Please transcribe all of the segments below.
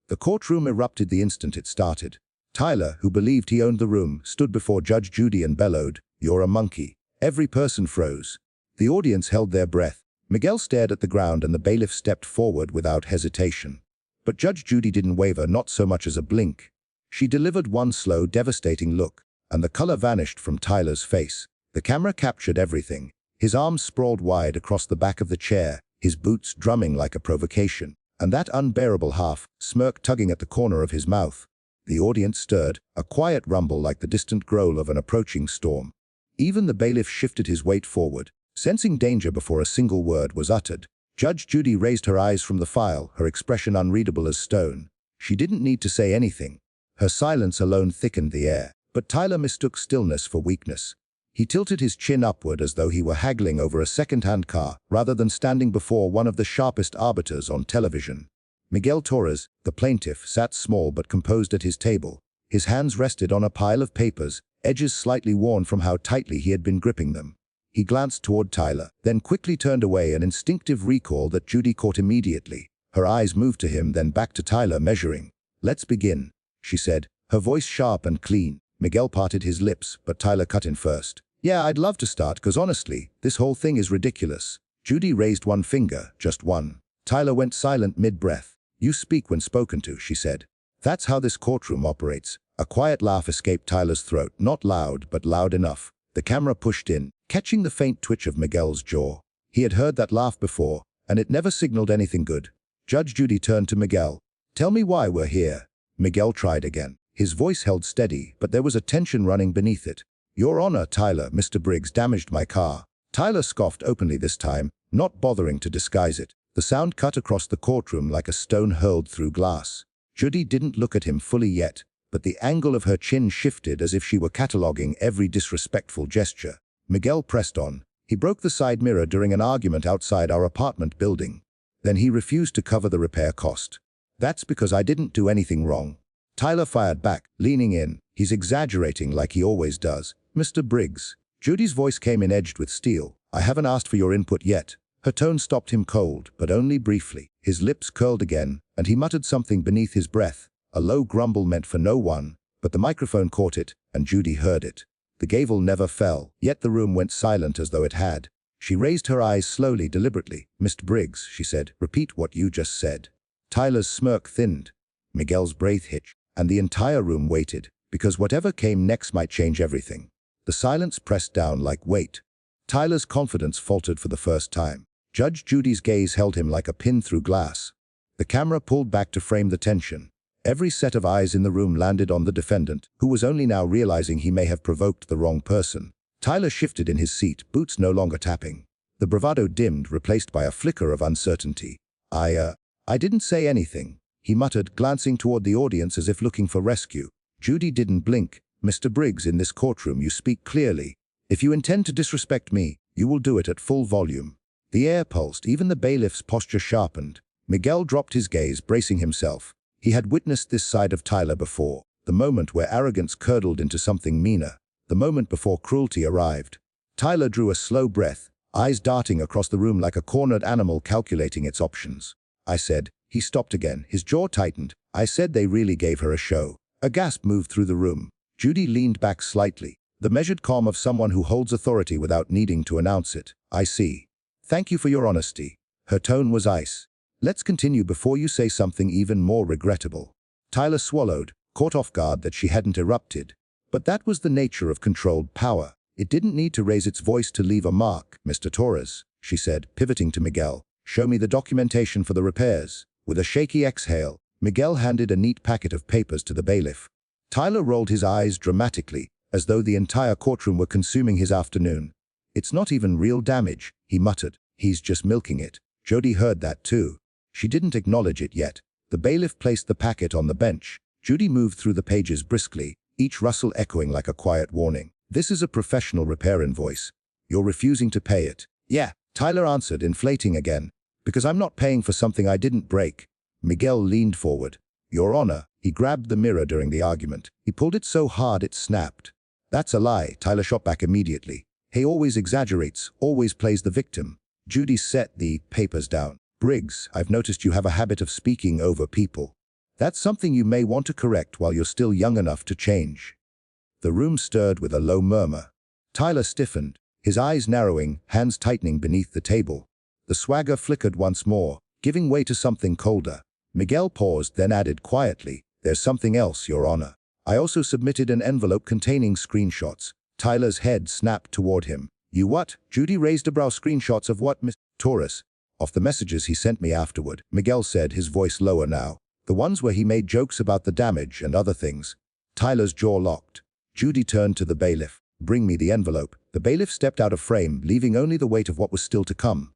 The courtroom erupted the instant it started. Tyler, who believed he owned the room, stood before Judge Judy and bellowed, "You're a monkey." Every person froze. The audience held their breath. Miguel stared at the ground and the bailiff stepped forward without hesitation. But Judge Judy didn't waver, not so much as a blink. She delivered one slow, devastating look, and the color vanished from Tyler's face. The camera captured everything. His arms sprawled wide across the back of the chair, his boots drumming like a provocation, and that unbearable half-smirk tugging at the corner of his mouth. The audience stirred, a quiet rumble like the distant growl of an approaching storm. Even the bailiff shifted his weight forward, sensing danger before a single word was uttered. Judge Judy raised her eyes from the file, her expression unreadable as stone. She didn't need to say anything. Her silence alone thickened the air, but Tyler mistook stillness for weakness. He tilted his chin upward as though he were haggling over a second-hand car, rather than standing before one of the sharpest arbiters on television. Miguel Torres, the plaintiff, sat small but composed at his table. His hands rested on a pile of papers, edges slightly worn from how tightly he had been gripping them. He glanced toward Tyler, then quickly turned away, an instinctive recall that Judy caught immediately. Her eyes moved to him, then back to Tyler, measuring. "Let's begin," she said, her voice sharp and clean. Miguel parted his lips, but Tyler cut in first. "Yeah, I'd love to start, because honestly, this whole thing is ridiculous." Judy raised one finger, just one. Tyler went silent mid-breath. "You speak when spoken to," she said. "That's how this courtroom operates." A quiet laugh escaped Tyler's throat, not loud, but loud enough. The camera pushed in, catching the faint twitch of Miguel's jaw. He had heard that laugh before, and it never signaled anything good. Judge Judy turned to Miguel. "Tell me why we're here." Miguel tried again. His voice held steady, but there was a tension running beneath it. "Your Honor, Tyler, Mr. Briggs damaged my car." Tyler scoffed openly this time, not bothering to disguise it. The sound cut across the courtroom like a stone hurled through glass. Judy didn't look at him fully yet, but the angle of her chin shifted as if she were cataloging every disrespectful gesture. Miguel pressed on. "He broke the side mirror during an argument outside our apartment building. Then he refused to cover the repair cost. That's because I didn't do anything wrong." Tyler fired back, leaning in. "He's exaggerating like he always does. Mr. Briggs." Judy's voice came in edged with steel. "I haven't asked for your input yet." Her tone stopped him cold, but only briefly. His lips curled again, and he muttered something beneath his breath. A low grumble meant for no one, but the microphone caught it, and Judy heard it. The gavel never fell, yet the room went silent as though it had. She raised her eyes slowly, deliberately. "Mr. Briggs," she said, "repeat what you just said." Tyler's smirk thinned. Miguel's breath hitched, and the entire room waited, because whatever came next might change everything. The silence pressed down like weight. Tyler's confidence faltered for the first time. Judge Judy's gaze held him like a pin through glass. The camera pulled back to frame the tension. Every set of eyes in the room landed on the defendant, who was only now realizing he may have provoked the wrong person. Tyler shifted in his seat, boots no longer tapping. The bravado dimmed, replaced by a flicker of uncertainty. I didn't say anything," he muttered, glancing toward the audience as if looking for rescue. Judy didn't blink. "Mr. Briggs, in this courtroom you speak clearly. If you intend to disrespect me, you will do it at full volume." The air pulsed, even the bailiff's posture sharpened. Miguel dropped his gaze, bracing himself. He had witnessed this side of Tyler before, the moment where arrogance curdled into something meaner, the moment before cruelty arrived. Tyler drew a slow breath, eyes darting across the room like a cornered animal calculating its options. "I said," he stopped again, his jaw tightened. "I said they really gave her a show." A gasp moved through the room. Judy leaned back slightly, the measured calm of someone who holds authority without needing to announce it. "I see. Thank you for your honesty." Her tone was ice. "Let's continue before you say something even more regrettable." Tyler swallowed, caught off guard that she hadn't erupted. But that was the nature of controlled power. It didn't need to raise its voice to leave a mark. "Mr. Torres," she said, pivoting to Miguel, "show me the documentation for the repairs." With a shaky exhale, Miguel handed a neat packet of papers to the bailiff. Tyler rolled his eyes dramatically, as though the entire courtroom were consuming his afternoon. "It's not even real damage," he muttered. "He's just milking it." Judy heard that too. She didn't acknowledge it yet. The bailiff placed the packet on the bench. Judy moved through the pages briskly, each rustle echoing like a quiet warning. "This is a professional repair invoice. You're refusing to pay it." "Yeah," Tyler answered, inflating again. "Because I'm not paying for something I didn't break." Miguel leaned forward. "Your Honor." He grabbed the mirror during the argument. He pulled it so hard it snapped. "That's a lie," Tyler shot back immediately. "He always exaggerates, always plays the victim." Judy set the papers down. "Briggs, I've noticed you have a habit of speaking over people." That's something you may want to correct while you're still young enough to change." The room stirred with a low murmur. Tyler stiffened, his eyes narrowing, hands tightening beneath the table. The swagger flickered once more, giving way to something colder. Miguel paused, then added quietly, "There's something else, Your Honor. I also submitted an envelope containing screenshots." Tyler's head snapped toward him. "You what?" Judy raised a brow. "Screenshots of what, Mr. Torres?" "Of the messages he sent me afterward," Miguel said, his voice lower now. "The ones where he made jokes about the damage and other things." Tyler's jaw locked. Judy turned to the bailiff. "Bring me the envelope." The bailiff stepped out of frame, leaving only the weight of what was still to come.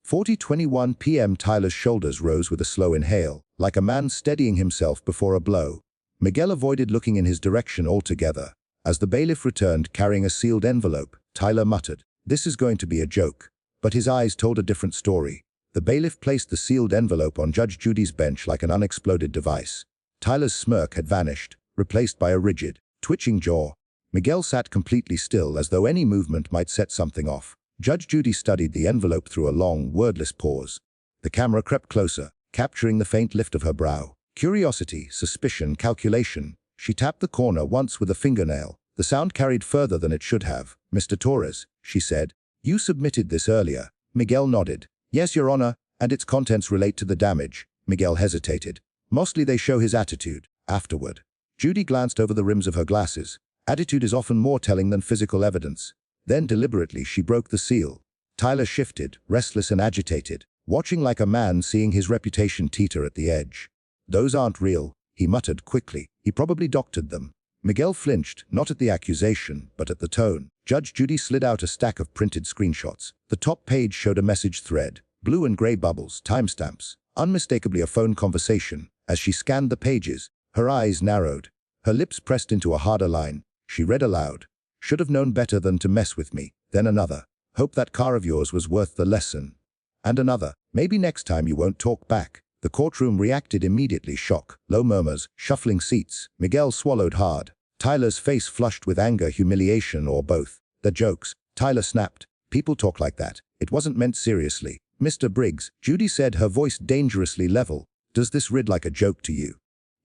40:21 p.m. Tyler's shoulders rose with a slow inhale, like a man steadying himself before a blow. Miguel avoided looking in his direction altogether. As the bailiff returned carrying a sealed envelope, Tyler muttered, "This is going to be a joke." But his eyes told a different story. The bailiff placed the sealed envelope on Judge Judy's bench like an unexploded device. Tyler's smirk had vanished, replaced by a rigid, twitching jaw. Miguel sat completely still, as though any movement might set something off. Judge Judy studied the envelope through a long, wordless pause. The camera crept closer, capturing the faint lift of her brow. Curiosity, suspicion, calculation. She tapped the corner once with a fingernail. The sound carried further than it should have. "Mr. Torres," she said, "you submitted this earlier." Miguel nodded. "Yes, Your Honor, and its contents relate to the damage." Miguel hesitated. "Mostly they show his attitude." Afterward, Judy glanced over the rims of her glasses. Attitude is often more telling than physical evidence. Then deliberately she broke the seal. Tyler shifted, restless and agitated, watching like a man seeing his reputation teeter at the edge. "Those aren't real," he muttered quickly. "He probably doctored them." Miguel flinched, not at the accusation, but at the tone. Judge Judy slid out a stack of printed screenshots. The top page showed a message thread, blue and gray bubbles, timestamps, unmistakably a phone conversation. As she scanned the pages, her eyes narrowed. Her lips pressed into a harder line. She read aloud, "Should have known better than to mess with me." Then another, "Hope that car of yours was worth the lesson." And another, "Maybe next time you won't talk back." The courtroom reacted immediately, shock, low murmurs, shuffling seats. Miguel swallowed hard. Tyler's face flushed with anger, humiliation, or both. "The jokes," Tyler snapped. "People talk like that. It wasn't meant seriously." "Mr. Briggs," Judy said, her voice dangerously level, "does this read like a joke to you?"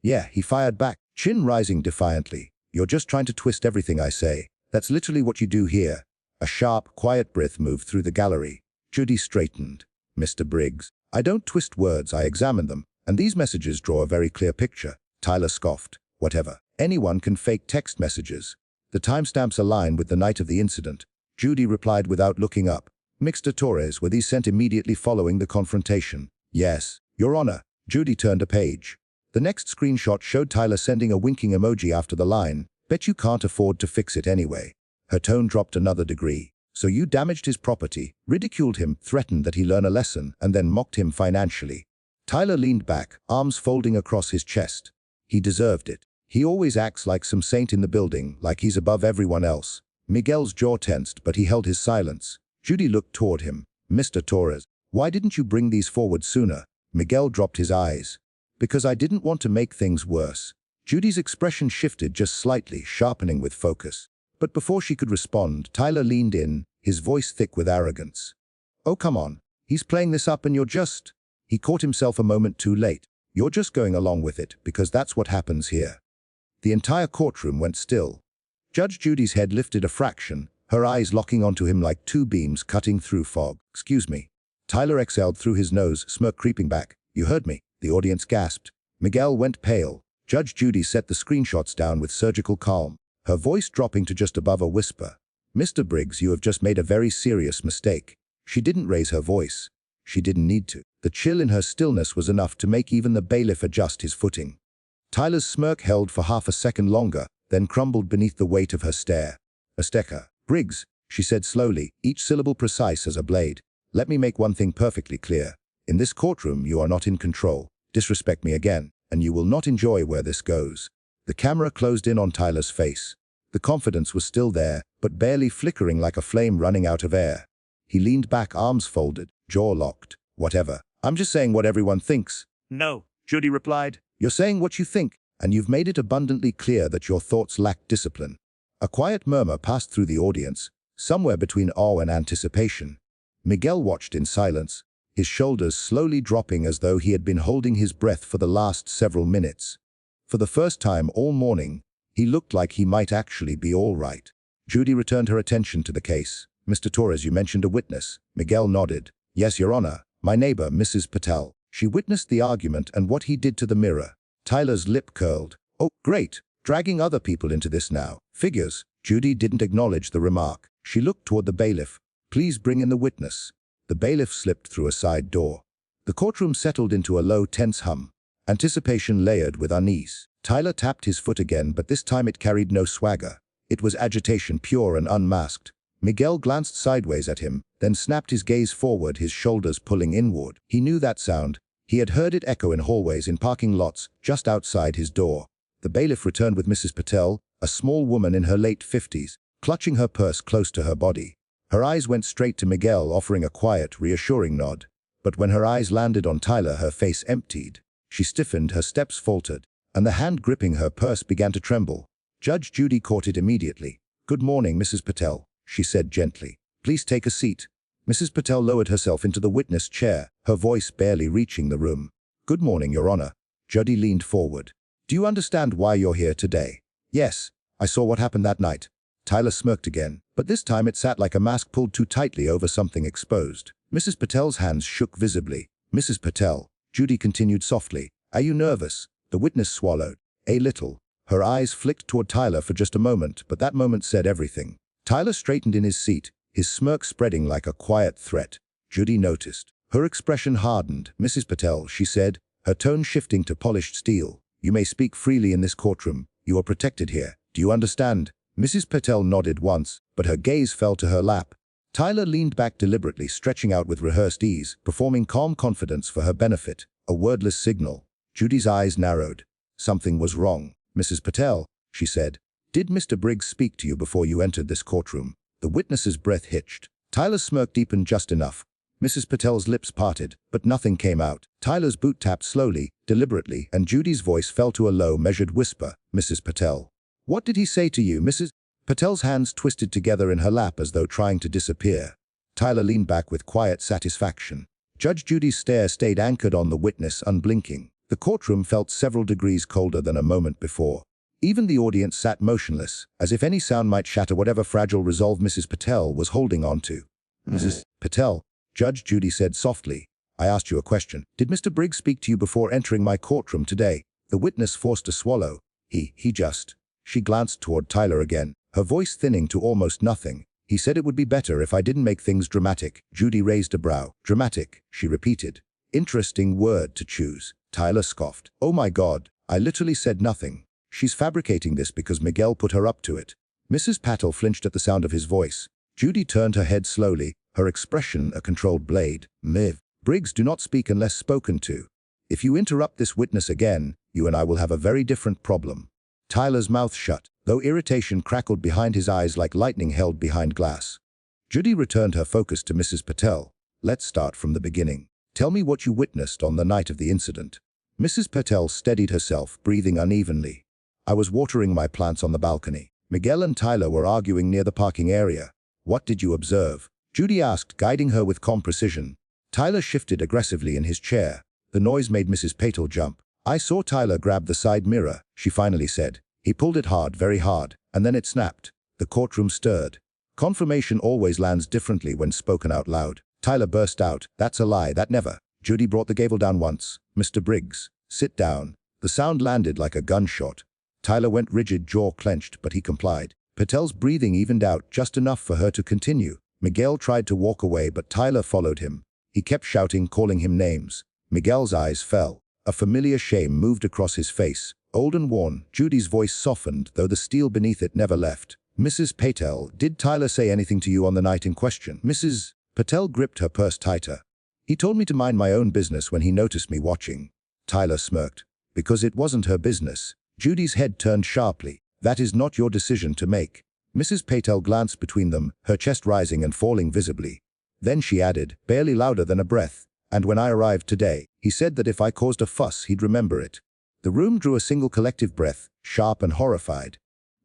"Yeah," he fired back, chin rising defiantly. "You're just trying to twist everything I say. That's literally what you do here." A sharp, quiet breath moved through the gallery. Judy straightened. "Mr. Briggs, I don't twist words, I examine them, and these messages draw a very clear picture." Tyler scoffed. "Whatever. Anyone can fake text messages." "The timestamps align with the night of the incident." Judy replied without looking up. "Mr. Torres, were these sent immediately following the confrontation?" "Yes, Your Honor." Judy turned a page. The next screenshot showed Tyler sending a winking emoji after the line, "Bet you can't afford to fix it anyway." Her tone dropped another degree. "So you damaged his property, ridiculed him, threatened that he learn a lesson, and then mocked him financially." Tyler leaned back, arms folding across his chest. "He deserved it. He always acts like some saint in the building, like he's above everyone else." Miguel's jaw tensed, but he held his silence. Judy looked toward him. "Mr. Torres, why didn't you bring these forward sooner?" Miguel dropped his eyes. "Because I didn't want to make things worse." Judy's expression shifted just slightly, sharpening with focus. But before she could respond, Tyler leaned in, his voice thick with arrogance. "Oh, come on. He's playing this up and you're just..." He caught himself a moment too late. "You're just going along with it, because that's what happens here." The entire courtroom went still. Judge Judy's head lifted a fraction, her eyes locking onto him like two beams cutting through fog. "Excuse me." Tyler exhaled through his nose, smirk creeping back. "You heard me." The audience gasped. Miguel went pale. Judge Judy set the screenshots down with surgical calm, her voice dropping to just above a whisper. "Mr. Briggs, you have just made a very serious mistake." She didn't raise her voice. She didn't need to. The chill in her stillness was enough to make even the bailiff adjust his footing. Tyler's smirk held for half a second longer, then crumbled beneath the weight of her stare. "Azteca. Briggs," she said slowly, each syllable precise as a blade. "Let me make one thing perfectly clear. In this courtroom, you are not in control. Disrespect me again, and you will not enjoy where this goes." The camera closed in on Tyler's face. The confidence was still there, but barely flickering like a flame running out of air. He leaned back, arms folded, jaw locked. "Whatever. I'm just saying what everyone thinks." "No," Judy replied. "You're saying what you think, and you've made it abundantly clear that your thoughts lack discipline." A quiet murmur passed through the audience, somewhere between awe and anticipation. Miguel watched in silence. his shoulders slowly dropping as though he had been holding his breath for the last several minutes. For the first time all morning, he looked like he might actually be all right. Judy returned her attention to the case. "Mr. Torres, you mentioned a witness." Miguel nodded. "Yes, Your Honor. My neighbor, Mrs. Patel. She witnessed the argument and what he did to the mirror." Tyler's lip curled. "Oh, great. Dragging other people into this now. Figures." Judy didn't acknowledge the remark. She looked toward the bailiff. "Please bring in the witness." The bailiff slipped through a side door. The courtroom settled into a low, tense hum. Anticipation layered with unease. Tyler tapped his foot again, but this time it carried no swagger. It was agitation, pure and unmasked. Miguel glanced sideways at him, then snapped his gaze forward, his shoulders pulling inward. He knew that sound. He had heard it echo in hallways, in parking lots, just outside his door. The bailiff returned with Mrs. Patel, a small woman in her late 50s, clutching her purse close to her body. Her eyes went straight to Miguel, offering a quiet, reassuring nod. But when her eyes landed on Tyler, her face emptied. She stiffened, her steps faltered, and the hand gripping her purse began to tremble. Judge Judy caught it immediately. "Good morning, Mrs. Patel," she said gently. "Please take a seat." Mrs. Patel lowered herself into the witness chair, her voice barely reaching the room. "Good morning, Your Honor." Judy leaned forward. "Do you understand why you're here today?" "Yes. I saw what happened that night." Tyler smirked again, but this time it sat like a mask pulled too tightly over something exposed. Mrs. Patel's hands shook visibly. "Mrs. Patel," Judy continued softly, "are you nervous?" The witness swallowed. "A little." Her eyes flicked toward Tyler for just a moment, but that moment said everything. Tyler straightened in his seat, his smirk spreading like a quiet threat. Judy noticed. Her expression hardened. "Mrs. Patel," she said, her tone shifting to polished steel. "You may speak freely in this courtroom. You are protected here. Do you understand?" Mrs. Patel nodded once, but her gaze fell to her lap. Tyler leaned back deliberately, stretching out with rehearsed ease, performing calm confidence for her benefit. A wordless signal. Judy's eyes narrowed. Something was wrong. "Mrs. Patel," she said, "did Mr. Briggs speak to you before you entered this courtroom?" The witness's breath hitched. Tyler's smirk deepened just enough. Mrs. Patel's lips parted, but nothing came out. Tyler's boot tapped slowly, deliberately, and Judy's voice fell to a low, measured whisper. "Mrs. Patel." "What did he say to you, Mrs.?" Patel's hands twisted together in her lap as though trying to disappear. Tyler leaned back with quiet satisfaction. Judge Judy's stare stayed anchored on the witness, unblinking. The courtroom felt several degrees colder than a moment before. Even the audience sat motionless, as if any sound might shatter whatever fragile resolve Mrs. Patel was holding on to. "Mrs. Patel," Judge Judy said softly, "I asked you a question. Did Mr. Briggs speak to you before entering my courtroom today?" The witness forced a swallow. He just. She glanced toward Tyler again, her voice thinning to almost nothing. "He said it would be better if I didn't make things dramatic." Judy raised a brow. "Dramatic," she repeated. "Interesting word to choose." Tyler scoffed. "Oh my God, I literally said nothing. She's fabricating this because Miguel put her up to it." Mrs. Patel flinched at the sound of his voice. Judy turned her head slowly, her expression a controlled blade. "Miv. Briggs, do not speak unless spoken to. If you interrupt this witness again, you and I will have a very different problem." Tyler's mouth shut, though irritation crackled behind his eyes like lightning held behind glass. Judy returned her focus to Mrs. Patel. "Let's start from the beginning. Tell me what you witnessed on the night of the incident." Mrs. Patel steadied herself, breathing unevenly. "I was watering my plants on the balcony. Miguel and Tyler were arguing near the parking area." "What did you observe?" Judy asked, guiding her with calm precision. Tyler shifted aggressively in his chair. The noise made Mrs. Patel jump. "I saw Tyler grab the side mirror," she finally said. "He pulled it hard, very hard, and then it snapped." The courtroom stirred. Confirmation always lands differently when spoken out loud. Tyler burst out, "That's a lie, that never." Judy brought the gavel down once. "Mr. Briggs, sit down." The sound landed like a gunshot. Tyler went rigid, jaw clenched, but he complied. Patel's breathing evened out just enough for her to continue. Miguel tried to walk away, but Tyler followed him. He kept shouting, calling him names. Miguel's eyes fell. A familiar shame moved across his face. Old and worn, Judy's voice softened, though the steel beneath it never left. "Mrs. Patel, did Tyler say anything to you on the night in question?" Mrs. Patel gripped her purse tighter. "He told me to mind my own business when he noticed me watching." Tyler smirked. "Because it wasn't her business." Judy's head turned sharply. "That is not your decision to make." Mrs. Patel glanced between them, her chest rising and falling visibly. Then she added, barely louder than a breath, "And when I arrived today, he said that if I caused a fuss, he'd remember it." The room drew a single collective breath, sharp and horrified.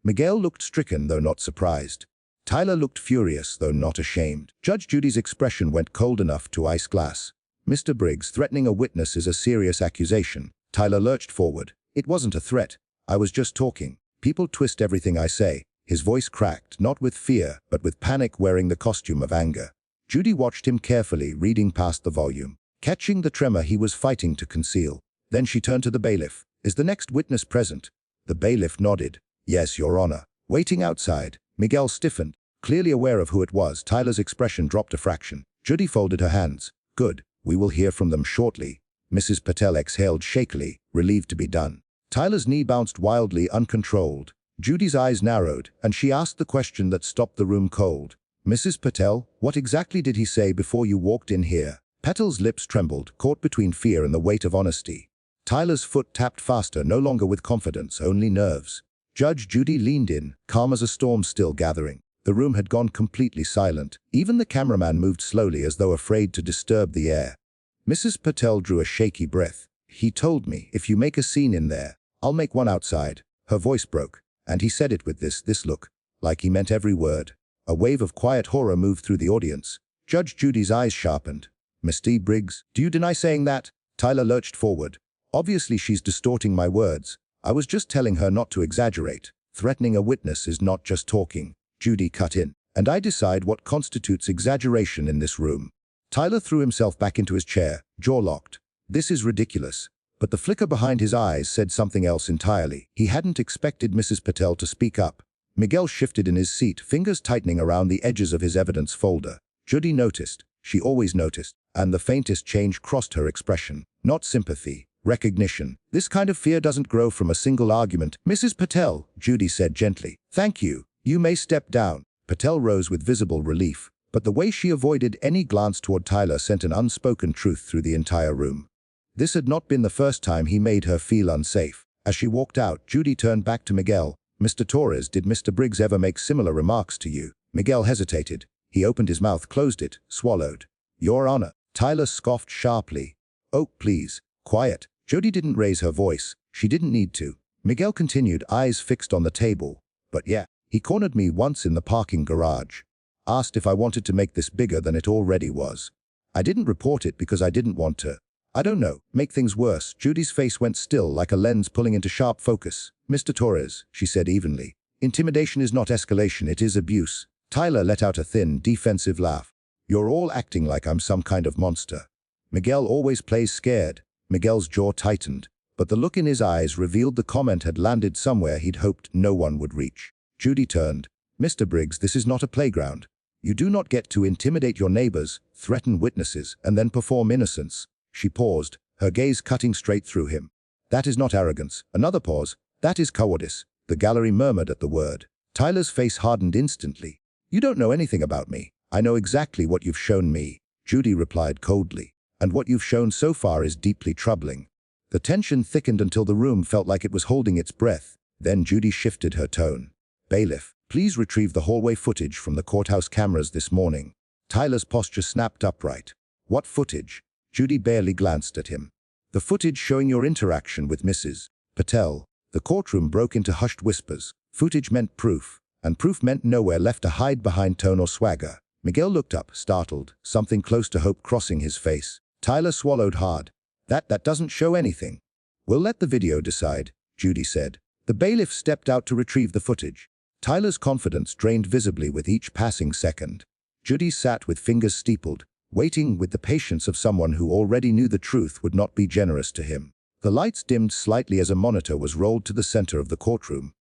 Miguel looked stricken, though not surprised. Tyler looked furious, though not ashamed. Judge Judy's expression went cold enough to ice glass. Mr. Briggs, threatening a witness is a serious accusation. Tyler lurched forward. It wasn't a threat. I was just talking. People twist everything I say. His voice cracked, not with fear, but with panic, wearing the costume of anger. Judy watched him carefully, reading past the volume, catching the tremor he was fighting to conceal. Then she turned to the bailiff. Is the next witness present? The bailiff nodded. Yes, Your Honor. Waiting outside. Miguel stiffened, clearly aware of who it was. Tyler's expression dropped a fraction. Judy folded her hands. Good. We will hear from them shortly. Mrs. Patel exhaled shakily, relieved to be done. Tyler's knee bounced wildly, uncontrolled. Judy's eyes narrowed, and she asked the question that stopped the room cold. Mrs. Patel, what exactly did he say before you walked in here? Patel's lips trembled, caught between fear and the weight of honesty. Tyler's foot tapped faster, no longer with confidence, only nerves. Judge Judy leaned in, calm as a storm still gathering. The room had gone completely silent. Even the cameraman moved slowly, as though afraid to disturb the air. Mrs. Patel drew a shaky breath. He told me, if you make a scene in there, I'll make one outside. Her voice broke, and he said it with this look, like he meant every word. A wave of quiet horror moved through the audience. Judge Judy's eyes sharpened. Mr. Briggs, do you deny saying that? Tyler lurched forward. Obviously she's distorting my words. I was just telling her not to exaggerate. Threatening a witness is not just talking. Judy cut in. And I decide what constitutes exaggeration in this room. Tyler threw himself back into his chair, jaw locked. This is ridiculous. But the flicker behind his eyes said something else entirely. He hadn't expected Mrs. Patel to speak up. Miguel shifted in his seat, fingers tightening around the edges of his evidence folder. Judy noticed. She always noticed. And the faintest change crossed her expression. Not sympathy. Recognition. This kind of fear doesn't grow from a single argument. Mrs. Patel, Judy said gently. Thank you. You may step down. Patel rose with visible relief, but the way she avoided any glance toward Tyler sent an unspoken truth through the entire room. This had not been the first time he made her feel unsafe. As she walked out, Judy turned back to Miguel. Mr. Torres, did Mr. Briggs ever make similar remarks to you? Miguel hesitated. He opened his mouth, closed it, swallowed. Your Honor. Tyler scoffed sharply. Oh, please. Quiet. Judy didn't raise her voice. She didn't need to. Miguel continued, eyes fixed on the table. But yeah, he cornered me once in the parking garage. Asked if I wanted to make this bigger than it already was. I didn't report it because I didn't want to. I don't know, make things worse. Judy's face went still, like a lens pulling into sharp focus. Mr. Torres, she said evenly. Intimidation is not escalation, it is abuse. Tyler let out a thin, defensive laugh. You're all acting like I'm some kind of monster. Miguel always plays scared. Miguel's jaw tightened, but the look in his eyes revealed the comment had landed somewhere he'd hoped no one would reach. Judy turned. Mr. Briggs, this is not a playground. You do not get to intimidate your neighbors, threaten witnesses, and then perform innocence. She paused, her gaze cutting straight through him. That is not arrogance. Another pause. That is cowardice. The gallery murmured at the word. Tyler's face hardened instantly. You don't know anything about me. I know exactly what you've shown me. Judy replied coldly. And what you've shown so far is deeply troubling. The tension thickened until the room felt like it was holding its breath. Then Judy shifted her tone. Bailiff, please retrieve the hallway footage from the courthouse cameras this morning. Tyler's posture snapped upright. What footage? Judy barely glanced at him. The footage showing your interaction with Mrs. Patel. The courtroom broke into hushed whispers. Footage meant proof, and proof meant nowhere left to hide behind tone or swagger. Miguel looked up, startled, something close to hope crossing his face. Tyler swallowed hard. That doesn't show anything. We'll let the video decide, Judy said. The bailiff stepped out to retrieve the footage. Tyler's confidence drained visibly with each passing second. Judy sat with fingers steepled, waiting with the patience of someone who already knew the truth would not be generous to him. The lights dimmed slightly as a monitor was rolled to the center of the courtroom.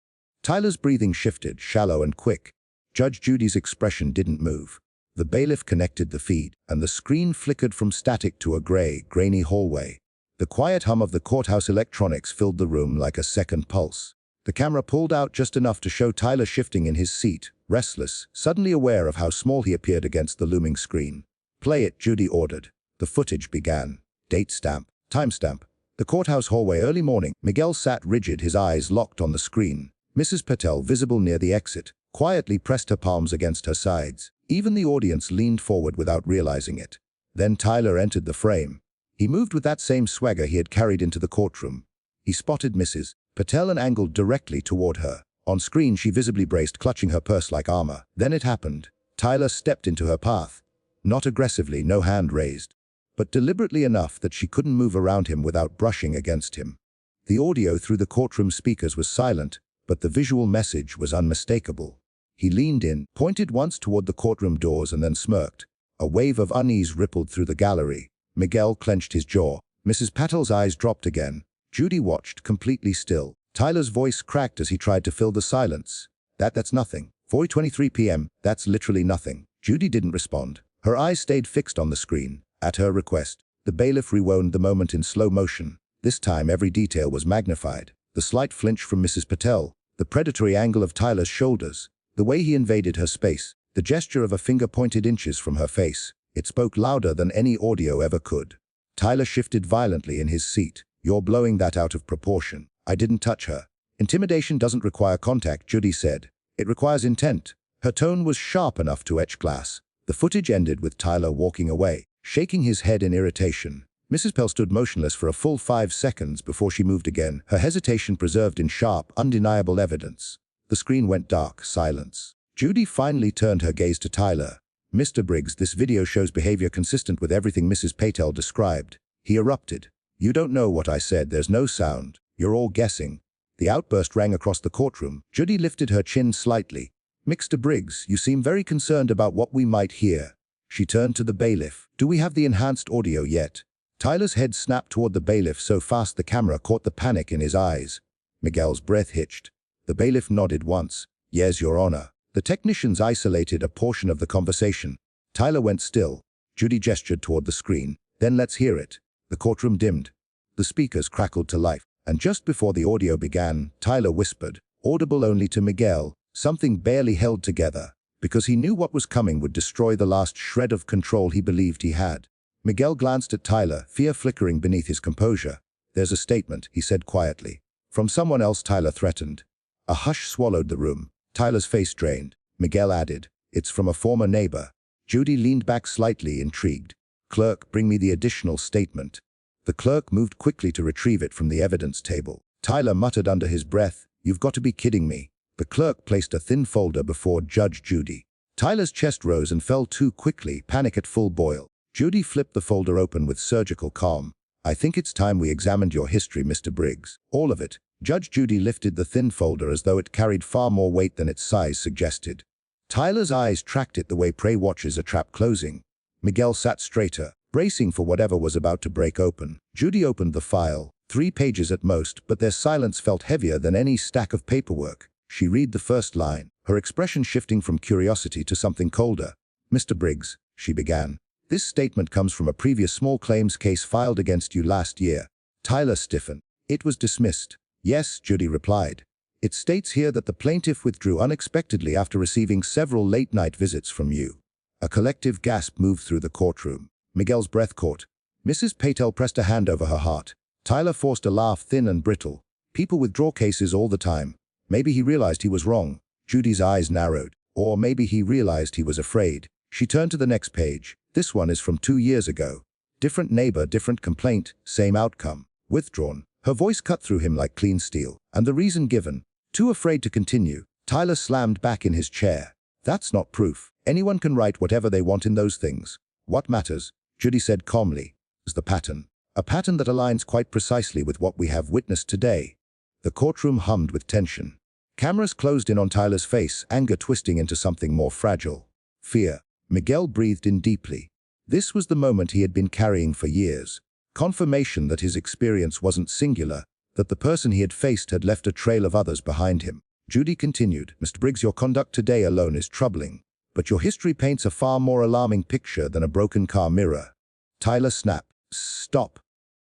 Tyler's breathing shifted, shallow and quick. Judge Judy's expression didn't move. The bailiff connected the feed, and the screen flickered from static to a gray, grainy hallway. The quiet hum of the courthouse electronics filled the room like a second pulse. The camera pulled out just enough to show Tyler shifting in his seat, restless, suddenly aware of how small he appeared against the looming screen. Play it, Judy ordered. The footage began. Date stamp. Timestamp. The courthouse hallway, early morning. Miguel sat rigid, his eyes locked on the screen. Mrs. Patel, visible near the exit, quietly pressed her palms against her sides. Even the audience leaned forward without realizing it. Then Tyler entered the frame. He moved with that same swagger he had carried into the courtroom. He spotted Mrs. Patel and angled directly toward her. On screen, she visibly braced, clutching her purse like armor. Then it happened. Tyler stepped into her path. Not aggressively, no hand raised. but deliberately enough that she couldn't move around him without brushing against him. The audio through the courtroom speakers was silent, but the visual message was unmistakable. He leaned in, pointed once toward the courtroom doors and then smirked. A wave of unease rippled through the gallery. Miguel clenched his jaw. Mrs. Patel's eyes dropped again. Judy watched, completely still. Tyler's voice cracked as he tried to fill the silence. That's nothing. 4:23 p.m., that's literally nothing. Judy didn't respond. Her eyes stayed fixed on the screen. At her request, the bailiff rewound the moment in slow motion. This time every detail was magnified. The slight flinch from Mrs. Patel, the predatory angle of Tyler's shoulders, the way he invaded her space, the gesture of a finger pointed inches from her face. It spoke louder than any audio ever could. Tyler shifted violently in his seat. You're blowing that out of proportion. I didn't touch her. Intimidation doesn't require contact, Judy said. It requires intent. Her tone was sharp enough to etch glass. The footage ended with Tyler walking away, shaking his head in irritation. Mrs. Pell stood motionless for a full 5 seconds before she moved again, her hesitation preserved in sharp, undeniable evidence. The screen went dark, silence. Judy finally turned her gaze to Tyler. Mr. Briggs, this video shows behavior consistent with everything Mrs. Patel described. He erupted. You don't know what I said, there's no sound. You're all guessing. The outburst rang across the courtroom. Judy lifted her chin slightly. Mr. Briggs, you seem very concerned about what we might hear. She turned to the bailiff. Do we have the enhanced audio yet? Tyler's head snapped toward the bailiff so fast the camera caught the panic in his eyes. Miguel's breath hitched. The bailiff nodded once. Yes, Your Honor. The technicians isolated a portion of the conversation. Tyler went still. Judy gestured toward the screen. Then let's hear it. The courtroom dimmed. The speakers crackled to life. And just before the audio began, Tyler whispered, audible only to Miguel, something barely held together, because he knew what was coming would destroy the last shred of control he believed he had. Miguel glanced at Tyler, fear flickering beneath his composure. There's a statement, he said quietly. From someone else, Tyler threatened. A hush swallowed the room. Tyler's face drained. Miguel added, it's from a former neighbor. Judy leaned back slightly, intrigued. Clerk, bring me the additional statement. The clerk moved quickly to retrieve it from the evidence table. Tyler muttered under his breath, you've got to be kidding me. The clerk placed a thin folder before Judge Judy. Tyler's chest rose and fell too quickly, panic at full boil. Judy flipped the folder open with surgical calm. I think it's time we examined your history, Mr. Briggs. All of it. Judge Judy lifted the thin folder as though it carried far more weight than its size suggested. Tyler's eyes tracked it the way prey watches a trap closing. Miguel sat straighter, bracing for whatever was about to break open. Judy opened the file, 3 pages at most, but their silence felt heavier than any stack of paperwork. She read the first line, her expression shifting from curiosity to something colder. Mr. Briggs, she began. This statement comes from a previous small claims case filed against you last year. Tyler stiffened. It was dismissed. Yes, Judy replied. It states here that the plaintiff withdrew unexpectedly after receiving several late-night visits from you. A collective gasp moved through the courtroom. Miguel's breath caught. Mrs. Patel pressed a hand over her heart. Tyler forced a laugh thin and brittle. People withdraw cases all the time. Maybe he realized he was wrong. Judy's eyes narrowed. Or maybe he realized he was afraid. She turned to the next page. This one is from 2 years ago. Different neighbor, different complaint, same outcome. Withdrawn. Her voice cut through him like clean steel. And the reason given. Too afraid to continue. Tyler slammed back in his chair. That's not proof. Anyone can write whatever they want in those things. What matters, Judy said calmly, is the pattern. A pattern that aligns quite precisely with what we have witnessed today. The courtroom hummed with tension. Cameras closed in on Tyler's face, anger twisting into something more fragile. Fear. Miguel breathed in deeply. This was the moment he had been carrying for years. Confirmation that his experience wasn't singular, that the person he had faced had left a trail of others behind him. Judy continued, Mr. Briggs, your conduct today alone is troubling, but your history paints a far more alarming picture than a broken car mirror. Tyler snapped. Stop.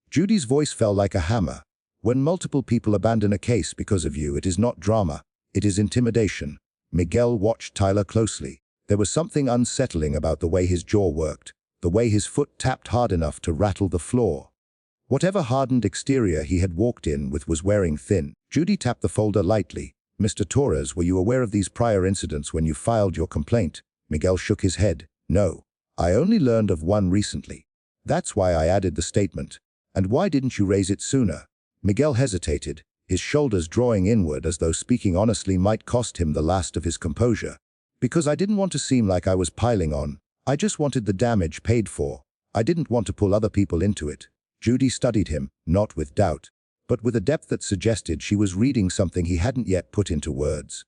Judy's voice fell like a hammer. When multiple people abandon a case because of you, it is not drama. It is intimidation. Miguel watched Tyler closely. There was something unsettling about the way his jaw worked, the way his foot tapped hard enough to rattle the floor. Whatever hardened exterior he had walked in with was wearing thin. Judy tapped the folder lightly. Mr. Torres, were you aware of these prior incidents when you filed your complaint? Miguel shook his head. No. I only learned of one recently. That's why I added the statement. And why didn't you raise it sooner? Miguel hesitated, his shoulders drawing inward as though speaking honestly might cost him the last of his composure. Because I didn't want to seem like I was piling on. I just wanted the damage paid for. I didn't want to pull other people into it. Judy studied him, not with doubt, but with a depth that suggested she was reading something he hadn't yet put into words.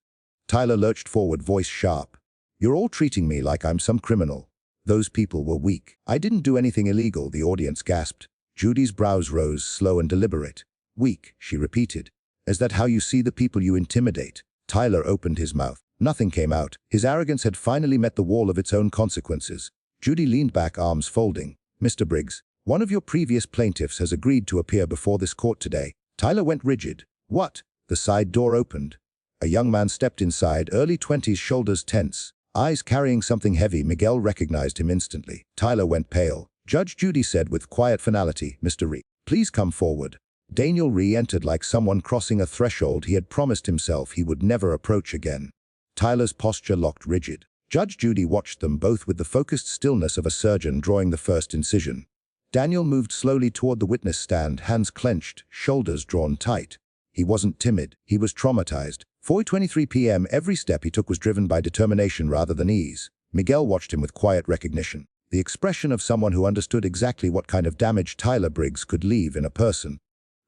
Tyler lurched forward, voice sharp. You're all treating me like I'm some criminal. Those people were weak. I didn't do anything illegal, the audience gasped. Judy's brows rose, slow and deliberate. Weak, she repeated. Is that how you see the people you intimidate? Tyler opened his mouth. Nothing came out. His arrogance had finally met the wall of its own consequences. Judy leaned back, arms folding. Mr. Briggs, one of your previous plaintiffs has agreed to appear before this court today. Tyler went rigid. What? The side door opened. A young man stepped inside, early 20s, shoulders tense, eyes carrying something heavy. Miguel recognized him instantly. Tyler went pale. Judge Judy said with quiet finality, Mr. Rhee, please come forward. Daniel Rhee entered like someone crossing a threshold he had promised himself he would never approach again. Tyler's posture locked rigid. Judge Judy watched them both with the focused stillness of a surgeon drawing the first incision. Daniel moved slowly toward the witness stand, hands clenched, shoulders drawn tight. He wasn't timid, he was traumatized. 4:23 p.m. Every step he took was driven by determination rather than ease. Miguel watched him with quiet recognition, the expression of someone who understood exactly what kind of damage Tyler Briggs could leave in a person.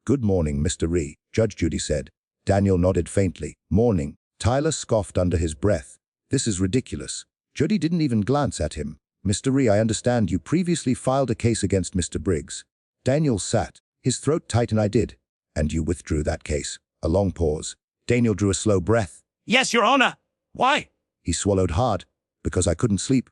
Good morning, Mr. Rhee, Judge Judy said. Daniel nodded faintly. Morning. Tyler scoffed under his breath. This is ridiculous. Judy didn't even glance at him. Mr. Rhee, I understand you previously filed a case against Mr. Briggs. Daniel sat, his throat tight. And I did. And you withdrew that case. A long pause. Daniel drew a slow breath. Yes, Your Honor. Why? He swallowed hard. Because I couldn't sleep.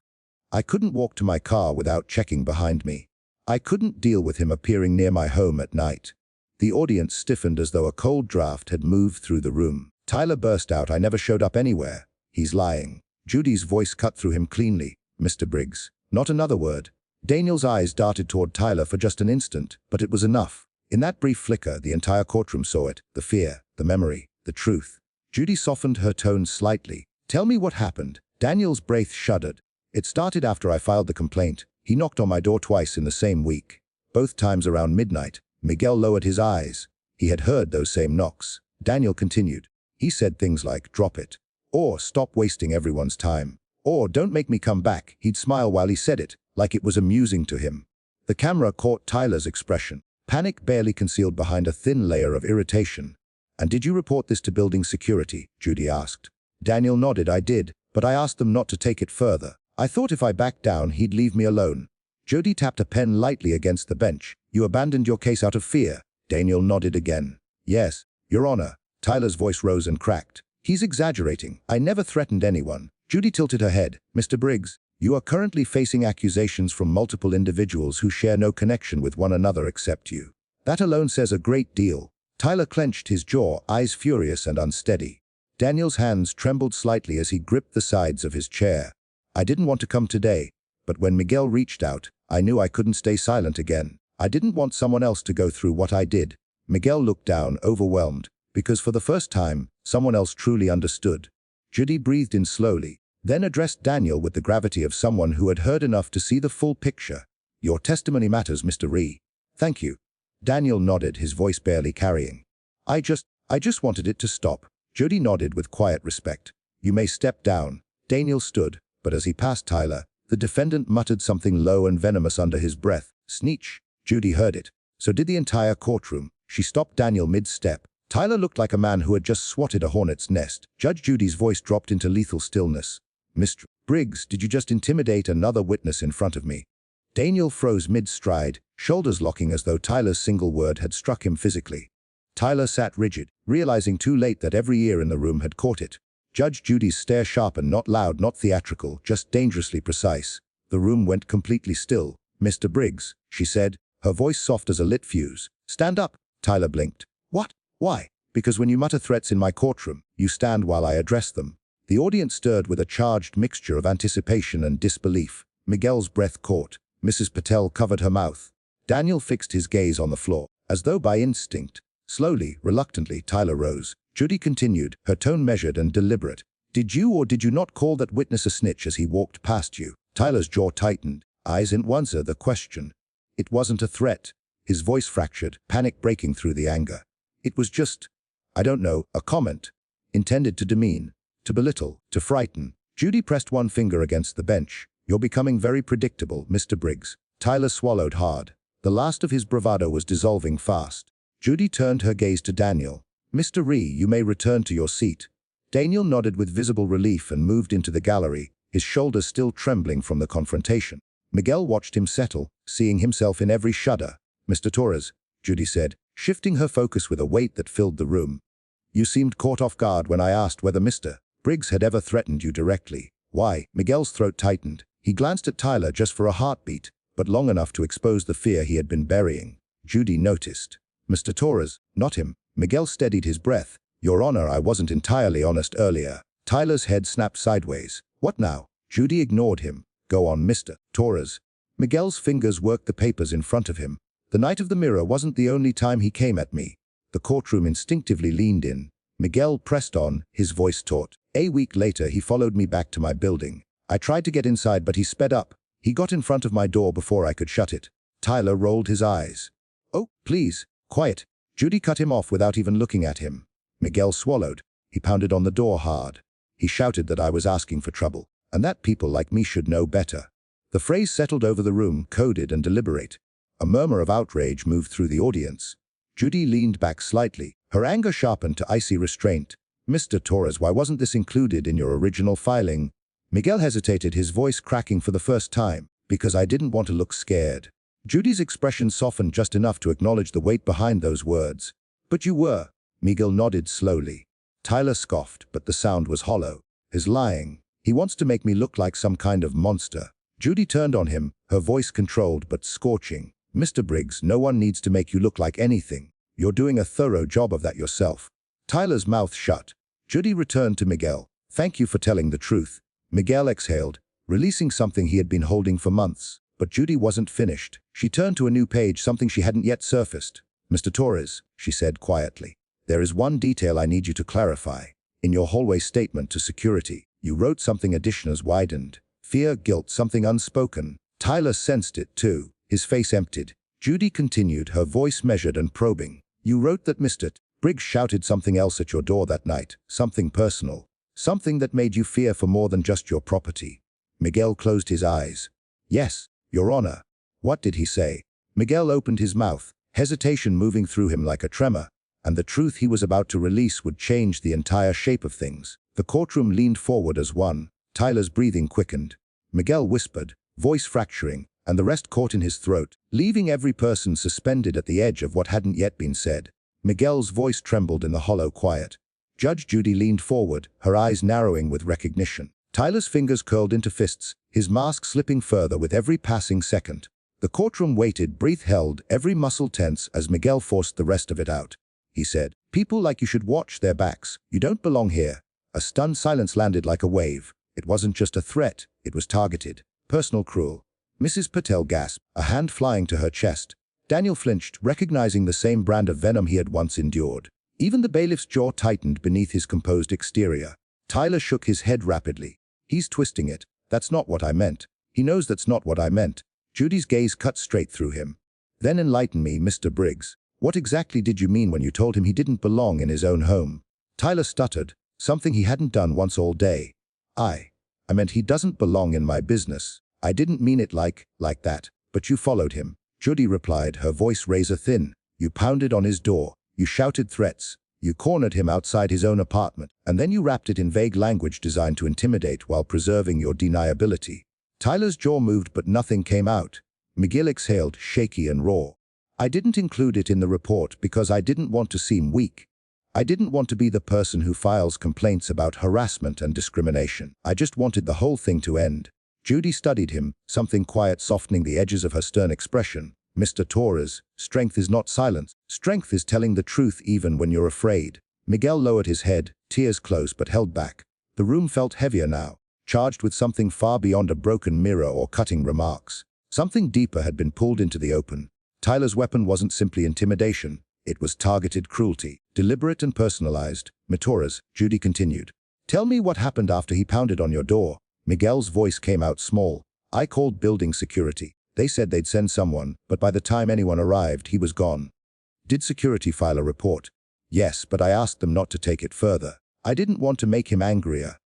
I couldn't walk to my car without checking behind me. I couldn't deal with him appearing near my home at night. The audience stiffened as though a cold draft had moved through the room. Tyler burst out, I never showed up anywhere. He's lying. Judy's voice cut through him cleanly. Mr. Briggs. Not another word. Daniel's eyes darted toward Tyler for just an instant, but it was enough. In that brief flicker, the entire courtroom saw it. The fear, the memory, the truth. Judy softened her tone slightly. Tell me what happened. Daniel's breath shuddered. It started after I filed the complaint. He knocked on my door twice in the same week. Both times around midnight. Miguel lowered his eyes. He had heard those same knocks. Daniel continued. He said things like, drop it. Or, stop wasting everyone's time. Or, don't make me come back. He'd smile while he said it, like it was amusing to him. The camera caught Tyler's expression. Panic barely concealed behind a thin layer of irritation. And did you report this to building security? Judy asked. Daniel nodded. I did, but I asked them not to take it further. I thought if I backed down, he'd leave me alone. Judy tapped a pen lightly against the bench. You abandoned your case out of fear. Daniel nodded again. Yes, Your Honor. Tyler's voice rose and cracked. He's exaggerating. I never threatened anyone. Judy tilted her head. Mr. Briggs, you are currently facing accusations from multiple individuals who share no connection with one another except you. That alone says a great deal. Tyler clenched his jaw, eyes furious and unsteady. Daniel's hands trembled slightly as he gripped the sides of his chair. I didn't want to come today, but when Miguel reached out, I knew I couldn't stay silent again. I didn't want someone else to go through what I did. Miguel looked down, overwhelmed, because for the first time, someone else truly understood. Judy breathed in slowly, then addressed Daniel with the gravity of someone who had heard enough to see the full picture. Your testimony matters, Mr. Rhee. Thank you. Daniel nodded, his voice barely carrying. I just wanted it to stop. Judy nodded with quiet respect. You may step down. Daniel stood, but as he passed Tyler, the defendant muttered something low and venomous under his breath. Sneetch. Judy heard it. So did the entire courtroom. She stopped Daniel mid-step. Tyler looked like a man who had just swatted a hornet's nest. Judge Judy's voice dropped into lethal stillness. Mr. Briggs, did you just intimidate another witness in front of me? Daniel froze mid-stride, shoulders locking as though Tyler's single word had struck him physically. Tyler sat rigid, realizing too late that every ear in the room had caught it. Judge Judy's stare sharpened, not loud, not theatrical, just dangerously precise. The room went completely still. Mr. Briggs, she said, her voice soft as a lit fuse. Stand up. Tyler blinked. What? Why? Because when you mutter threats in my courtroom, you stand while I address them. The audience stirred with a charged mixture of anticipation and disbelief. Miguel's breath caught. Mrs. Patel covered her mouth. Daniel fixed his gaze on the floor, as though by instinct. Slowly, reluctantly, Tyler rose. Judy continued, her tone measured and deliberate. Did you or did you not call that witness a snitch as he walked past you? Tyler's jaw tightened, eyes in answer the question. It wasn't a threat. His voice fractured, panic breaking through the anger. It was just, I don't know, a comment. Intended to demean, to belittle, to frighten. Judy pressed one finger against the bench. You're becoming very predictable, Mr. Briggs. Tyler swallowed hard. The last of his bravado was dissolving fast. Judy turned her gaze to Daniel. "Mr. Ree, you may return to your seat." Daniel nodded with visible relief and moved into the gallery, his shoulders still trembling from the confrontation. Miguel watched him settle, seeing himself in every shudder. "Mr. Torres," Judy said, shifting her focus with a weight that filled the room. "You seemed caught off guard when I asked whether Mr. Briggs had ever threatened you directly." "Why?" Miguel's throat tightened. He glanced at Tyler just for a heartbeat, but long enough to expose the fear he had been burying. Judy noticed. "Mr. Torres, not him." Miguel steadied his breath. "Your Honor, I wasn't entirely honest earlier." Tyler's head snapped sideways. "What now?" Judy ignored him. "Go on, Mr. Torres." Miguel's fingers worked the papers in front of him. "The night of the mirror wasn't the only time he came at me." The courtroom instinctively leaned in. Miguel pressed on, his voice taut. "A week later, he followed me back to my building. I tried to get inside, but he sped up. He got in front of my door before I could shut it." Tyler rolled his eyes. "Oh, please, quiet." Judy cut him off without even looking at him. Miguel swallowed. He pounded on the door hard. He shouted that I was asking for trouble, and that people like me should know better. The phrase settled over the room, coded and deliberate. A murmur of outrage moved through the audience. Judy leaned back slightly, her anger sharpened to icy restraint. "Mr. Torres, why wasn't this included in your original filing?" Miguel hesitated, his voice cracking for the first time. "Because I didn't want to look scared." Judy's expression softened just enough to acknowledge the weight behind those words. "But you were." Miguel nodded slowly. Tyler scoffed, but the sound was hollow. "He's lying. He wants to make me look like some kind of monster." Judy turned on him, her voice controlled but scorching. "Mr. Briggs, no one needs to make you look like anything. You're doing a thorough job of that yourself." Tyler's mouth shut. Judy returned to Miguel. "Thank you for telling the truth." Miguel exhaled, releasing something he had been holding for months. But Judy wasn't finished. She turned to a new page, something she hadn't yet surfaced. "Mr. Torres," she said quietly, "there is one detail I need you to clarify. In your hallway statement to security, you wrote something additionals widened. Fear, guilt, something unspoken." Tyler sensed it too. His face emptied. Judy continued, her voice measured and probing. "You wrote that Mr. Briggs shouted something else at your door that night, something personal. Something that made you fear for more than just your property." Miguel closed his eyes. "Yes, Your Honor." "What did he say?" Miguel opened his mouth, hesitation moving through him like a tremor, and the truth he was about to release would change the entire shape of things. The courtroom leaned forward as one. Tyler's breathing quickened. Miguel whispered, voice fracturing, and the rest caught in his throat, leaving every person suspended at the edge of what hadn't yet been said. Miguel's voice trembled in the hollow quiet. Judge Judy leaned forward, her eyes narrowing with recognition. Tyler's fingers curled into fists, his mask slipping further with every passing second. The courtroom waited, breath held, every muscle tense as Miguel forced the rest of it out. He said, "People like you should watch their backs. You don't belong here." A stunned silence landed like a wave. It wasn't just a threat, it was targeted. Personal, cruel. Mrs. Patel gasped, a hand flying to her chest. Daniel flinched, recognizing the same brand of venom he had once endured. Even the bailiff's jaw tightened beneath his composed exterior. Tyler shook his head rapidly. "He's twisting it. That's not what I meant. He knows that's not what I meant." Judy's gaze cut straight through him. "Then enlighten me, Mr. Briggs. What exactly did you mean when you told him he didn't belong in his own home?" Tyler stuttered, something he hadn't done once all day. I meant he doesn't belong in my business. I didn't mean it like that. But you followed him." Judy replied, her voice razor thin. "You pounded on his door. You shouted threats. You cornered him outside his own apartment, and then you wrapped it in vague language designed to intimidate while preserving your deniability." Tyler's jaw moved, but nothing came out. Miguel exhaled, shaky and raw. "I didn't include it in the report because I didn't want to seem weak. I didn't want to be the person who files complaints about harassment and discrimination. I just wanted the whole thing to end." Judy studied him, something quiet softening the edges of her stern expression. "Mr. Torres, strength is not silence. Strength is telling the truth even when you're afraid." Miguel lowered his head, tears close but held back. The room felt heavier now, charged with something far beyond a broken mirror or cutting remarks. Something deeper had been pulled into the open. Tyler's weapon wasn't simply intimidation. It was targeted cruelty, deliberate and personalized. "Mr. Torres," Judy continued, "tell me what happened after he pounded on your door." Miguel's voice came out small. "I called building security. They said they'd send someone, but by the time anyone arrived, he was gone." "Did security file a report?" "Yes, but I asked them not to take it further. I didn't want to make him angrier."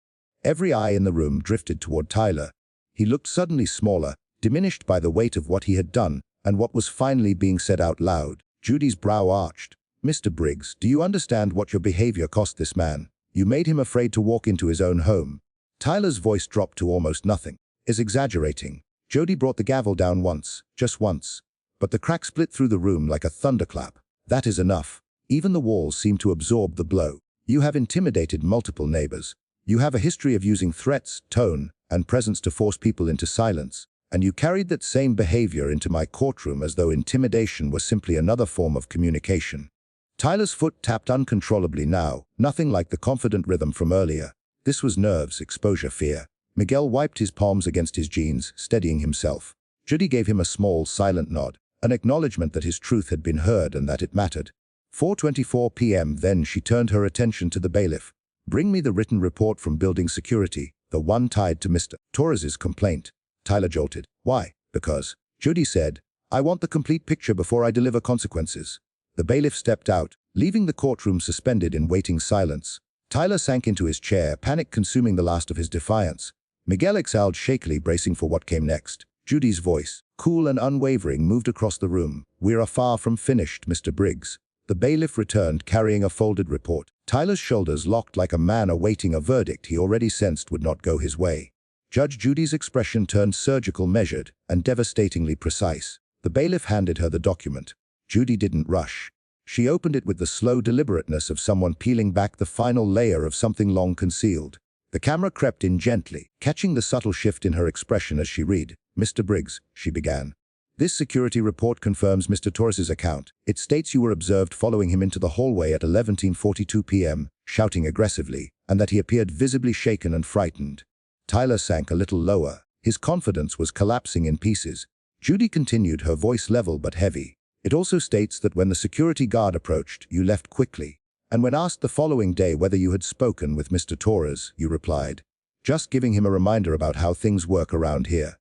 Every eye in the room drifted toward Tyler. He looked suddenly smaller, diminished by the weight of what he had done and what was finally being said out loud. Judy's brow arched. "Mr. Briggs, do you understand what your behavior cost this man? You made him afraid to walk into his own home." Tyler's voice dropped to almost nothing. "Is exaggerating." Jody brought the gavel down once, just once. But the crack split through the room like a thunderclap. "That is enough." Even the walls seemed to absorb the blow. "You have intimidated multiple neighbors. You have a history of using threats, tone, and presence to force people into silence. And you carried that same behavior into my courtroom as though intimidation was simply another form of communication." Tyler's foot tapped uncontrollably now, nothing like the confident rhythm from earlier. This was nerves, exposure, fear. Miguel wiped his palms against his jeans, steadying himself. Judy gave him a small, silent nod, an acknowledgement that his truth had been heard and that it mattered. 4:24 p.m. Then she turned her attention to the bailiff. "Bring me the written report from building security, the one tied to Mr. Torres's complaint." Tyler jolted. "Why?" "Because," Judy said, "I want the complete picture before I deliver consequences." The bailiff stepped out, leaving the courtroom suspended in waiting silence. Tyler sank into his chair, panic consuming the last of his defiance. Miguel exhaled shakily, bracing for what came next. Judy's voice, cool and unwavering, moved across the room. "We are far from finished, Mr. Briggs." The bailiff returned, carrying a folded report. Tyler's shoulders locked like a man awaiting a verdict he already sensed would not go his way. Judge Judy's expression turned surgical, measured, and devastatingly precise. The bailiff handed her the document. Judy didn't rush. She opened it with the slow deliberateness of someone peeling back the final layer of something long concealed. The camera crept in gently, catching the subtle shift in her expression as she read. "Mr. Briggs," she began. "This security report confirms Mr. Torres's account. It states you were observed following him into the hallway at 11:42 p.m., shouting aggressively, and that he appeared visibly shaken and frightened." Tyler sank a little lower. His confidence was collapsing in pieces. Judy continued, her voice level but heavy. "It also states that when the security guard approached, you left quickly. And when asked the following day whether you had spoken with Mr. Torres, you replied, 'Just giving him a reminder about how things work around here.'"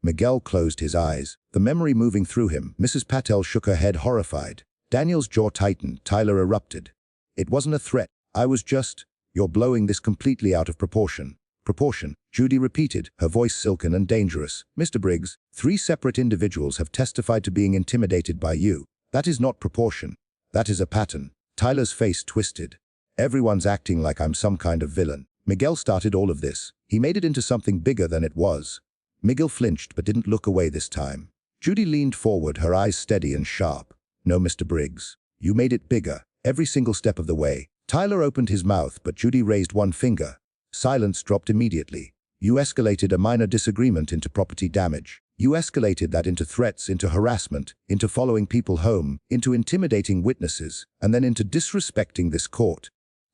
Miguel closed his eyes, the memory moving through him. Mrs. Patel shook her head, horrified. Daniel's jaw tightened. Tyler erupted. "It wasn't a threat. I was just, you're blowing this completely out of proportion." "Proportion," Judy repeated, her voice silken and dangerous. "Mr. Briggs, 3 separate individuals have testified to being intimidated by you. That is not proportion. That is a pattern." Tyler's face twisted. "Everyone's acting like I'm some kind of villain. Miguel started all of this. He made it into something bigger than it was." Miguel flinched but didn't look away this time. Judy leaned forward, her eyes steady and sharp. "No, Mr. Briggs. You made it bigger, every single step of the way." Tyler opened his mouth, but Judy raised one finger. Silence dropped immediately. "You escalated a minor disagreement into property damage. You escalated that into threats, into harassment, into following people home, into intimidating witnesses, and then into disrespecting this court."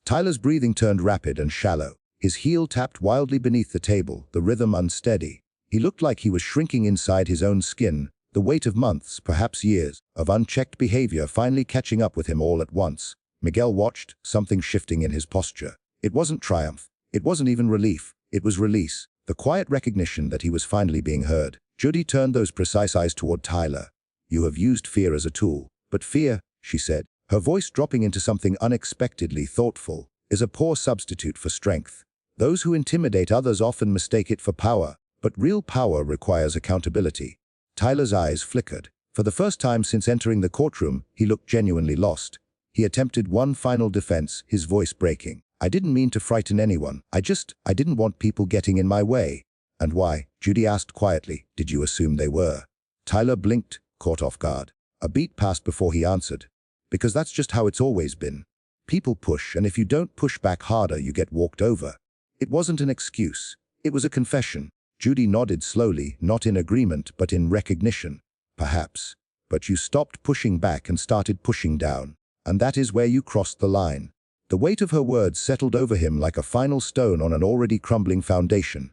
Tyler's breathing turned rapid and shallow. His heel tapped wildly beneath the table, the rhythm unsteady. He looked like he was shrinking inside his own skin, the weight of months, perhaps years, of unchecked behavior finally catching up with him all at once. Miguel watched, something shifting in his posture. It wasn't triumph. It wasn't even relief. It was release, the quiet recognition that he was finally being heard. Judy turned those precise eyes toward Tyler. "You have used fear as a tool. But fear," she said, her voice dropping into something unexpectedly thoughtful, "is a poor substitute for strength. Those who intimidate others often mistake it for power, but real power requires accountability." Tyler's eyes flickered. For the first time since entering the courtroom, he looked genuinely lost. He attempted one final defense, his voice breaking. "I didn't mean to frighten anyone. I didn't want people getting in my way." "And why?" Judy asked quietly. "Did you assume they were?" Tyler blinked, caught off guard. A beat passed before he answered. "Because that's just how it's always been. People push, and if you don't push back harder, you get walked over." It wasn't an excuse. It was a confession. Judy nodded slowly, not in agreement, but in recognition. "Perhaps. But you stopped pushing back and started pushing down. And that is where you crossed the line." The weight of her words settled over him like a final stone on an already crumbling foundation.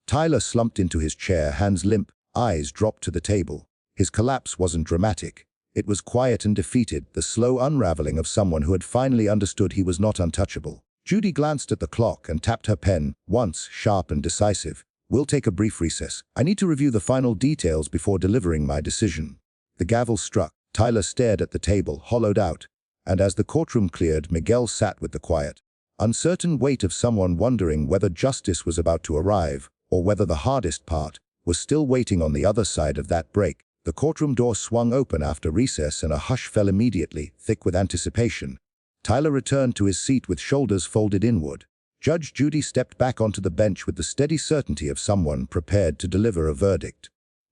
Tyler slumped into his chair, hands limp, eyes dropped to the table. His collapse wasn't dramatic. It was quiet and defeated, the slow unraveling of someone who had finally understood he was not untouchable. Judy glanced at the clock and tapped her pen, once sharp and decisive. "We'll take a brief recess. I need to review the final details before delivering my decision." The gavel struck. Tyler stared at the table, hollowed out. And as the courtroom cleared, Miguel sat with the quiet, uncertain weight of someone wondering whether justice was about to arrive, or whether the hardest part, was still waiting on the other side of that break. The courtroom door swung open after recess and a hush fell immediately, thick with anticipation. Tyler returned to his seat with shoulders folded inward. Judge Judy stepped back onto the bench with the steady certainty of someone prepared to deliver a verdict.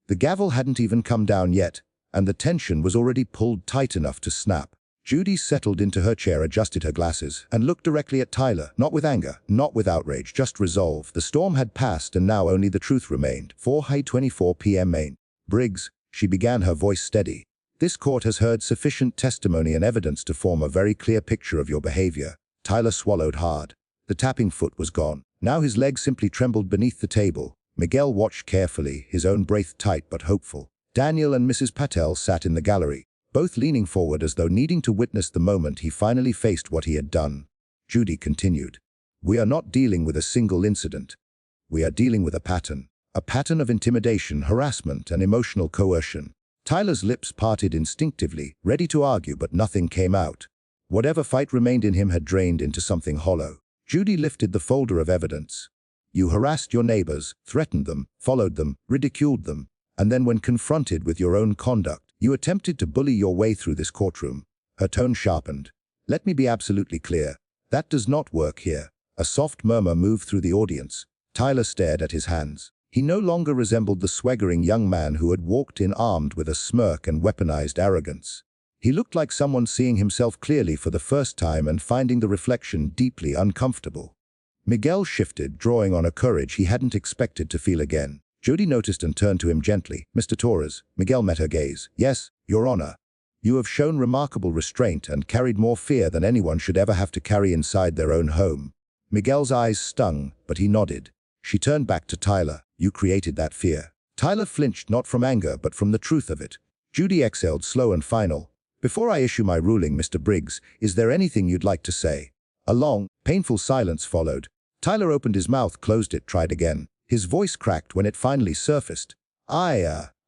The gavel hadn't even come down yet, and the tension was already pulled tight enough to snap. Judy settled into her chair, adjusted her glasses, and looked directly at Tyler, not with anger, not with outrage, just resolve. The storm had passed and now only the truth remained. 4:24 p.m. Main. Briggs, she began, her voice steady. This court has heard sufficient testimony and evidence to form a very clear picture of your behavior. Tyler swallowed hard. The tapping foot was gone. Now his leg simply trembled beneath the table. Miguel watched carefully, his own breath tight but hopeful. Daniel and Mrs. Patel sat in the gallery, both leaning forward as though needing to witness the moment he finally faced what he had done. Judy continued. We are not dealing with a single incident. We are dealing with a pattern of intimidation, harassment, and emotional coercion. Tyler's lips parted instinctively, ready to argue, but nothing came out. Whatever fight remained in him had drained into something hollow. Judy lifted the folder of evidence. You harassed your neighbors, threatened them, followed them, ridiculed them, and then when confronted with your own conduct, you attempted to bully your way through this courtroom. Her tone sharpened. Let me be absolutely clear. That does not work here. A soft murmur moved through the audience. Tyler stared at his hands. He no longer resembled the swaggering young man who had walked in armed with a smirk and weaponized arrogance. He looked like someone seeing himself clearly for the first time and finding the reflection deeply uncomfortable. Miguel shifted, drawing on a courage he hadn't expected to feel again. Judy noticed and turned to him gently. Mr. Torres. Miguel met her gaze. Yes, Your Honor. You have shown remarkable restraint and carried more fear than anyone should ever have to carry inside their own home. Miguel's eyes stung, but he nodded. She turned back to Tyler. You created that fear. Tyler flinched, not from anger, but from the truth of it. Judy exhaled, slow and final. Before I issue my ruling, Mr. Briggs, is there anything you'd like to say? A long, painful silence followed. Tyler opened his mouth, closed it, tried again. His voice cracked when it finally surfaced.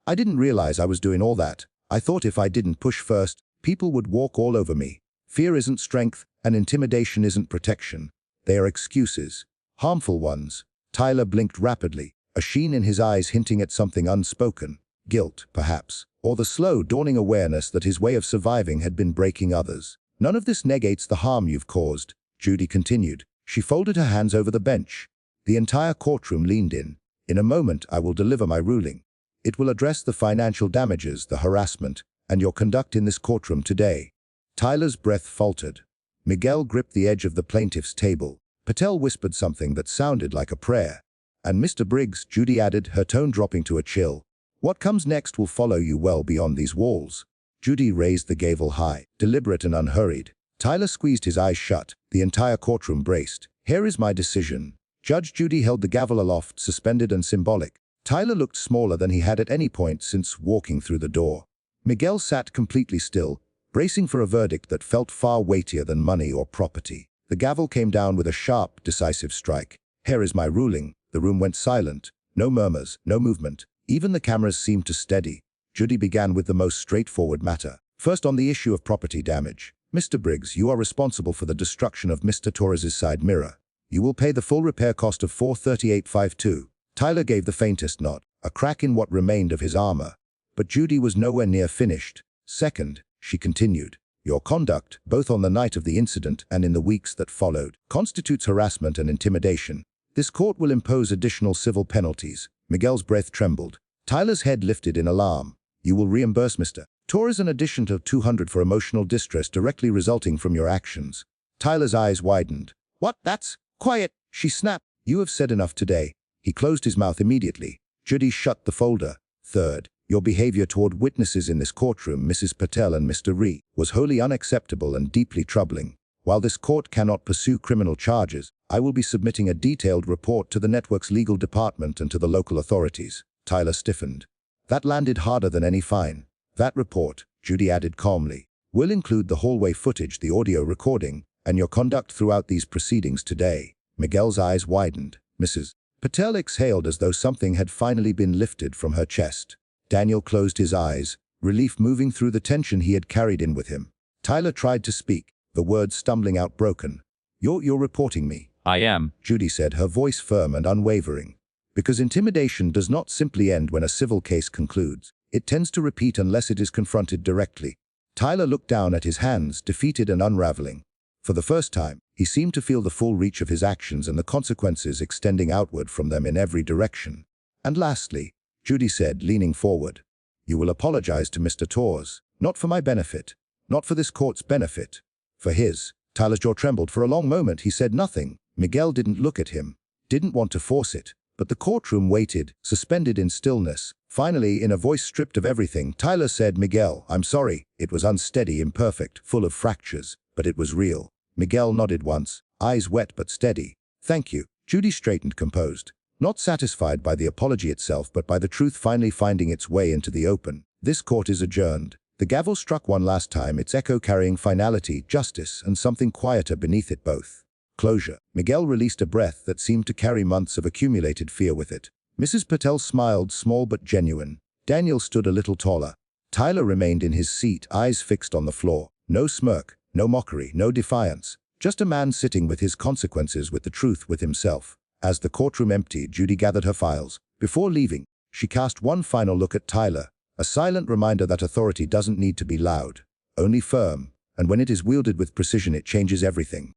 I didn't realize I was doing all that. I thought if I didn't push first, people would walk all over me. Fear isn't strength, and intimidation isn't protection. They are excuses. Harmful ones. Tyler blinked rapidly, a sheen in his eyes hinting at something unspoken. Guilt, perhaps, or the slow, dawning awareness that his way of surviving had been breaking others. None of this negates the harm you've caused, Judy continued. She folded her hands over the bench. The entire courtroom leaned in. In a moment, I will deliver my ruling. It will address the financial damages, the harassment, and your conduct in this courtroom today. Tyler's breath faltered. Miguel gripped the edge of the plaintiff's table. Patel whispered something that sounded like a prayer. And Mr. Briggs, Judy added, her tone dropping to a chill. What comes next will follow you well beyond these walls. Judy raised the gavel high, deliberate and unhurried. Tyler squeezed his eyes shut. The entire courtroom braced. Here is my decision. Judge Judy held the gavel aloft, suspended and symbolic. Tyler looked smaller than he had at any point since walking through the door. Miguel sat completely still, bracing for a verdict that felt far weightier than money or property. The gavel came down with a sharp, decisive strike. Here is my ruling. The room went silent. No murmurs, no movement. Even the cameras seemed to steady. Judy began with the most straightforward matter. First, on the issue of property damage. Mr. Briggs, you are responsible for the destruction of Mr. Torres's side mirror. You will pay the full repair cost of $438.52. Tyler gave the faintest nod, a crack in what remained of his armor. But Judy was nowhere near finished. Second, she continued, your conduct, both on the night of the incident and in the weeks that followed, constitutes harassment and intimidation. This court will impose additional civil penalties. Miguel's breath trembled. Tyler's head lifted in alarm. You will reimburse Mr. Torres an addition to $200 for emotional distress directly resulting from your actions. Tyler's eyes widened. What? That's quiet, she snapped. You have said enough today. He closed his mouth immediately. Judy shut the folder. Third, your behavior toward witnesses in this courtroom, Mrs. Patel and Mr. Ree, was wholly unacceptable and deeply troubling. While this court cannot pursue criminal charges, I will be submitting a detailed report to the network's legal department and to the local authorities. Tyler stiffened. That landed harder than any fine. That report, Judy added calmly, will include the hallway footage, the audio recording, and your conduct throughout these proceedings today. Miguel's eyes widened. Mrs. Patel exhaled as though something had finally been lifted from her chest. Daniel closed his eyes, relief moving through the tension he had carried in with him. Tyler tried to speak, the words stumbling out broken. You're reporting me. I am. Judy said, her voice firm and unwavering. Because intimidation does not simply end when a civil case concludes. It tends to repeat unless it is confronted directly. Tyler looked down at his hands, defeated and unraveling. For the first time, he seemed to feel the full reach of his actions and the consequences extending outward from them in every direction. And lastly, Judy said, leaning forward, "You will apologize to Mr. Torres, not for my benefit, not for this court's benefit, for his." Tyler's jaw trembled. For a long moment he said nothing. Miguel didn't look at him, didn't want to force it. But the courtroom waited, suspended in stillness. Finally, in a voice stripped of everything, Tyler said, "Miguel, I'm sorry." It was unsteady, imperfect, full of fractures, but it was real. Miguel nodded once, eyes wet but steady. "Thank you." Judy straightened, composed, not satisfied by the apology itself but by the truth finally finding its way into the open. This court is adjourned. The gavel struck one last time, its echo carrying finality, justice, and something quieter beneath it both. Closure. Miguel released a breath that seemed to carry months of accumulated fear with it. Mrs. Patel smiled, small but genuine. Daniel stood a little taller. Tyler remained in his seat, eyes fixed on the floor. No smirk, no mockery, no defiance. Just a man sitting with his consequences, with the truth, with himself. As the courtroom emptied, Judy gathered her files. Before leaving, she cast one final look at Tyler, a silent reminder that authority doesn't need to be loud, only firm, and when it is wielded with precision it changes everything.